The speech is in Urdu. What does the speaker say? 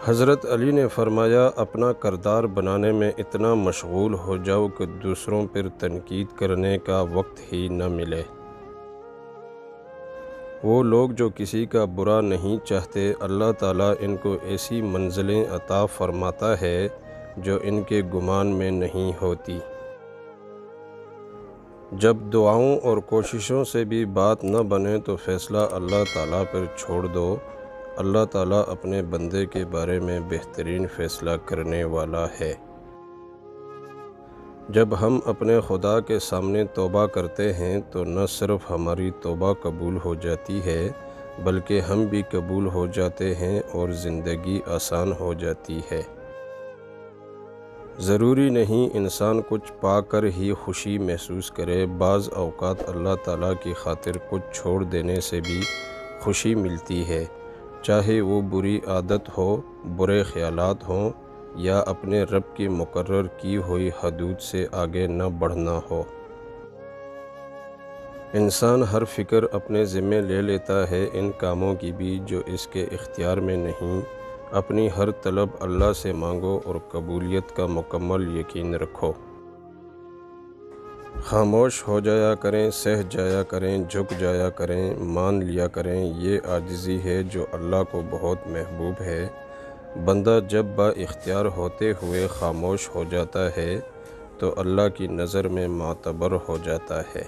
حضرت علی نے فرمایا، اپنا کردار بنانے میں اتنا مشغول ہو جاؤ کہ دوسروں پر تنقید کرنے کا وقت ہی نہ ملے۔ وہ لوگ جو کسی کا برا نہیں چاہتے، اللہ تعالیٰ ان کو ایسی منزلیں عطا فرماتا ہے جو ان کے گمان میں نہیں ہوتی۔ جب دعاؤں اور کوششوں سے بھی بات نہ بنے تو فیصلہ اللہ تعالیٰ پر چھوڑ دو۔ اللہ تعالیٰ اپنے بندے کے بارے میں بہترین فیصلہ کرنے والا ہے۔ جب ہم اپنے خدا کے سامنے توبہ کرتے ہیں تو نہ صرف ہماری توبہ قبول ہو جاتی ہے بلکہ ہم بھی قبول ہو جاتے ہیں اور زندگی آسان ہو جاتی ہے۔ ضروری نہیں انسان کچھ پا کر ہی خوشی محسوس کرے، بعض اوقات اللہ تعالیٰ کی خاطر کچھ چھوڑ دینے سے بھی خوشی ملتی ہے، چاہے وہ بری عادت ہو، برے خیالات ہوں یا اپنے رب کی مقرر کی ہوئی حدود سے آگے نہ بڑھنا ہو۔ انسان ہر فکر اپنے ذمے لے لیتا ہے، ان کاموں کی بھی جو اس کے اختیار میں نہیں۔ اپنی ہر طلب اللہ سے مانگو اور قبولیت کا مکمل یقین رکھو۔ خاموش ہو جایا کریں، سہ جایا کریں، جھک جایا کریں، مان لیا کریں، یہ عاجزی ہے جو اللہ کو بہت محبوب ہے۔ بندہ جب با اختیار ہوتے ہوئے خاموش ہو جاتا ہے تو اللہ کی نظر میں معتبر ہو جاتا ہے۔